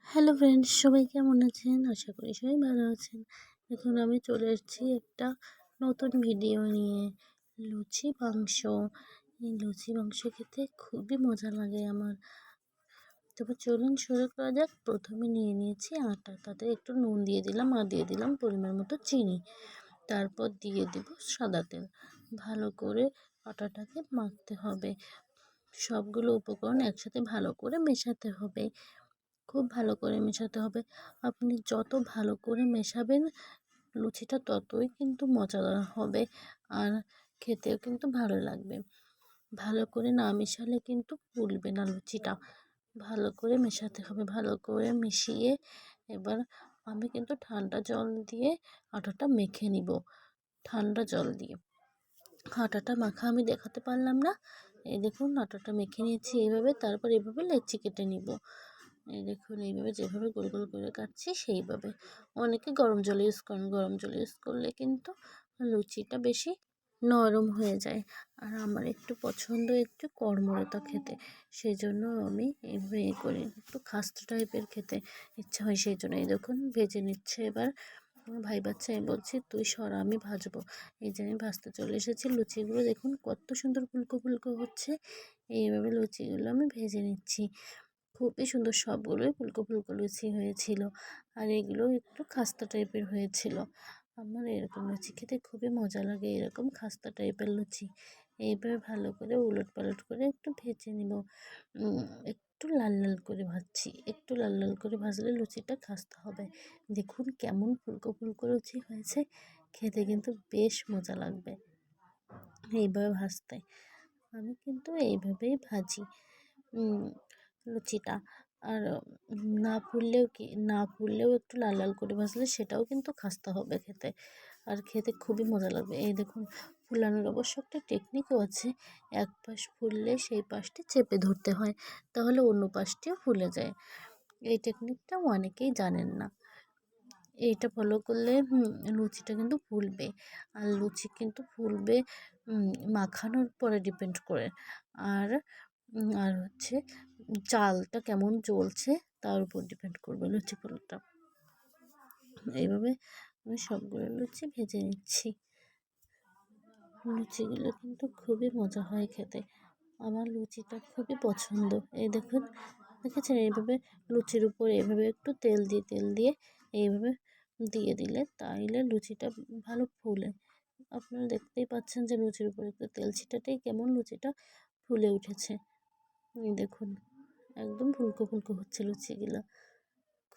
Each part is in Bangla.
হ্যালো ফ্রেন্ডস, সবাই কেমন আছেন? আশা করি সবাই ভালো আছেন। এখন আমি চলে এসেছি একটা নতুন ভিডিও নিয়ে। লুচি মাংস। এই লুচি মাংস খেতে খুবই মজা লাগে আমার। তবে চলুন শুরু করা যাক। প্রথমে নিয়ে নিয়েছি আটা, তাতে একটু নুন দিয়ে দিলাম আর দিয়ে দিলাম পরিমাণ মতো চিনি। তারপর দিয়ে দিব সাদা তেল। ভালো করে আটাটাকে মাখতে হবে। সবগুলো উপকরণ একসাথে ভালো করে মেশাতে হবে। খুব ভালো করে মেশাতে হবে। আপনি যত ভালো করে মেশাবেন লুচিটা ততই কিন্তু মজাদার হবে আর খেতেও কিন্তু ভালো লাগবে। ভালো করে না মেশালে কিন্তু ফুলবে না লুচিটা। ভালো করে মেশাতে হবে। ভালো করে মিশিয়ে এবার আমি কিন্তু ঠান্ডা জল দিয়ে আটাটা মেখে নিব। ঠান্ডা জল দিয়ে আটাটা মাখা আমি দেখাতে পারলাম না। এই দেখুন আটাটা মেখে নিয়েছি এইভাবে। তারপর এইভাবে লেচি কেটে নিব। এই দেখুন এইভাবে যেভাবে গোল গোল করে কাটছি সেইভাবে। অনেকে গরম জল ইউজ করেন। গরম জল ইউজ করলে কিন্তু লুচিটা বেশি নরম হয়ে যায়। আর আমার একটু পছন্দ একটু কড়মড়তা খেতে, সেই জন্য আমি এইভাবে করি। একটু খাস্তা টাইপের খেতে ইচ্ছা হয়, সেই জন্য। এই দেখুন ভেজে নিচ্ছে এবার আমার ভাই বাচ্চা। আমি বলছি তুই সরা, আমি ভাজবো। এই যে আমি ভাজতে চলে এসেছি। লুচিগুলো দেখুন কত সুন্দর ফুলকো ফুলকো হচ্ছে। এইভাবে লুচিগুলো আমি ভেজে নিচ্ছি। খুবই সুন্দর, সবগুলোই ফুলকো ফুলকো লুচি হয়েছিল। আর এগুলো একটু খাস্তা টাইপের হয়েছিল। আমার এরকম লুচি খেতে খুবই মজা লাগে, এরকম খাস্তা টাইপের লুচি। এইভাবে ভালো করে উলট পালট করে একটু ভেজে নিব। একটু লাল লাল করে ভাজছি। একটু লাল লাল করে ভাজলে লুচিটা খাস্তা হবে। দেখুন কেমন ফুলকো ফুলকো লুচি হয়েছে। খেতে কিন্তু বেশ মজা লাগবে এইভাবে ভাজতে। আমি কিন্তু এইভাবেই ভাজি লুচিটা। আর না ফুললেও একটু লাল লাল করে ভাজলে সেটাও কিন্তু খাস্তা হবে খেতে। আর খেতে খুবই মজা লাগবে। এই দেখুন ফুলানোর অবশ্য একটা টেকনিকও আছে। এক পাশ ফুললে সেই পাশটি চেপে ধরতে হয়, তাহলে অন্য পাশটিও ফুলে যায়। এই টেকনিকটা অনেকেই জানেন না। এইটা ফলো করলে লুচিটা কিন্তু ফুলবে। আর লুচি কিন্তু ফুলবে মাখানোর পরে ডিপেন্ড করে। আর আর হচ্ছে চালটা কেমন জ্বলছে তার উপর ডিপেন্ড করবে লুচি ফোলাটা। এইভাবে আমি সবগুলো লুচি ভেজে নিচ্ছি। লুচিগুলো কিন্তু খুবই মজা হয় খেতে। আমার লুচিটা খুবই পছন্দ। এই দেখুন, দেখেছেন এইভাবে লুচির উপর এইভাবে একটু তেল দিয়ে এইভাবে দিয়ে দিলে তাইলে লুচিটা ভালো ফুলে। আপনারা দেখতেই পাচ্ছেন যে লুচির উপর একটু তেল ছিটাতেই কেমন লুচিটা ফুলে উঠেছে। দেখুন একদম ফুলকো ফুলকো হচ্ছে লুচিগুলো।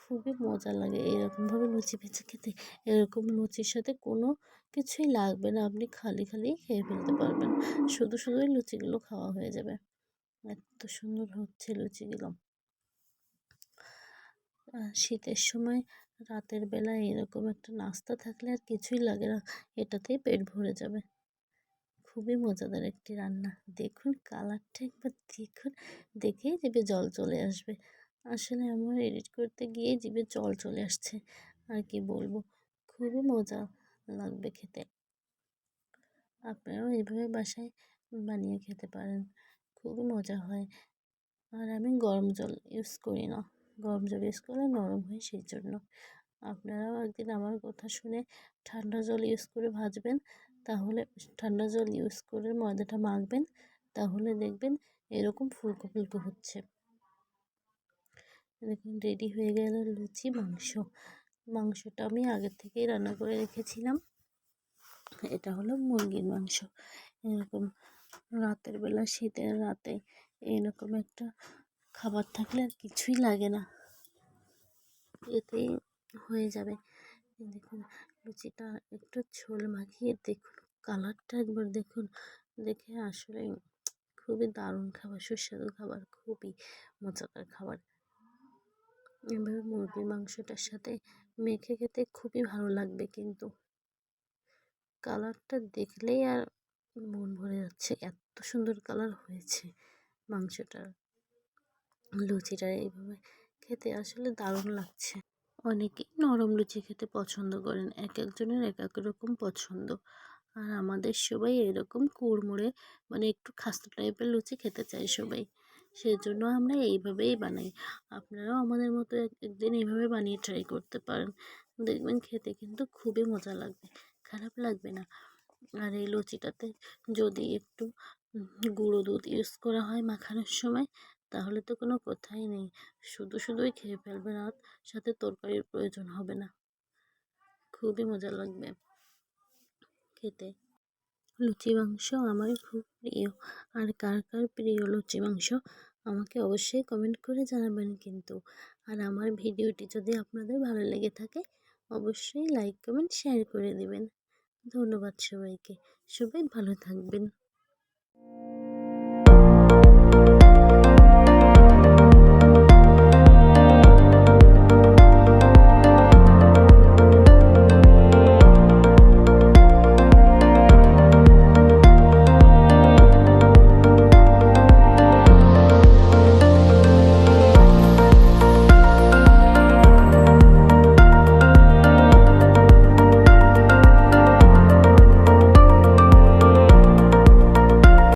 খুবই মজা লাগে এরকমভাবে লুচি ভেজে খেতে। এরকম লুচির সাথে কোনো কিছুই লাগবে না, আপনি খালি খালি খেয়ে ফেলতে পারবেন। শুধুই লুচিগুলো খাওয়া হয়ে যাবে। এত সুন্দর হচ্ছে লুচিগুলো। শীতের সময় রাতের বেলা এরকম একটা নাস্তা থাকলে আর কিছুই লাগে না, এটাতেই পেট ভরে যাবে। খুবই মজাদার একটি রান্না। দেখুন কালারটা একবার দেখুন, দেখেই জিভে জল চলে আসবে। আসলে আমার এডিট করতে গিয়ে জিভে জল চলে আসছে। আর কি বলবো, খুবই মজা লাগবে খেতে। আপনারাও এইভাবে বাসায় বানিয়ে খেতে পারেন, খুবই মজা হয়। আর আমি গরম জল ইউজ করি না। গরম জল ইউজ করলে নরম হয়, সেই জন্য। আপনারাও একদিন আমার কথা শুনে ঠান্ডা জল ইউজ করে ভাজবেন। তাহলে ঠান্ডা জল ইউজ করে ময়দাটা মাখবেন, তাহলে দেখবেন এরকম ফুলকো ফুলকো হচ্ছে। দেখুন রেডি হয়ে গেল লুচি মাংসটা আমি আগের থেকেই রান্না করে রেখেছিলাম। এটা হলো মুরগির মাংস। এরকম রাতের বেলা শীতের রাতে এরকম একটা খাবার থাকলে আর কিছুই লাগে না, এতেই হয়ে যাবে। দেখুন লুচিটা একটু ঝোল মাখিয়ে দেখুন, কালারটা একবার দেখুন। দেখে আসলে খুবই দারুণ খাবার, সুস্বাদু খাবার, খুবই মজাদার খাবার। এভাবে মুরগির মাংসটার সাথে মেখে খেতে খুবই ভালো লাগবে। কিন্তু কালারটা দেখলেই আর মন ভরে যাচ্ছে, এত সুন্দর কালার হয়েছে মাংসটার। লুচিটা এইভাবে খেতে আসলে দারুণ লাগছে। অনেকেই নরম লুচি খেতে পছন্দ করেন, এক একজনের এক এক রকম পছন্দ। আর আমাদের সবাই এরকম কুড়মুড়ে, মানে একটু খাস্তা টাইপের লুচি খেতে চায় সবাই। সেই জন্য আমরা এইভাবেই বানাই। আপনারাও আমাদের মতো একদিন এইভাবে বানিয়ে ট্রাই করতে পারেন। দেখবেন খেতে কিন্তু খুবই মজা লাগবে, খারাপ লাগবে না। আর এই লুচিটাতে যদি একটু গুঁড়ো দুধ ইউজ করা হয় মাখানোর সময়, তাহলে তো কোনো কথাই নেই, শুধুই খেয়ে ফেলবেন আর সাথে তরকারির প্রয়োজন হবে না। খুবই মজা লাগবে খেতে। লুচি মাংস আমার খুব প্রিয়। আর কার কার প্রিয় লুচি মাংস আমাকে অবশ্যই কমেন্ট করে জানাবেন কিন্তু। আর আমার ভিডিওটি যদি আপনাদের ভালো লেগে থাকে অবশ্যই লাইক কমেন্ট শেয়ার করে দিবেন। ধন্যবাদ সবাইকে। সবাই ভালো থাকবেন।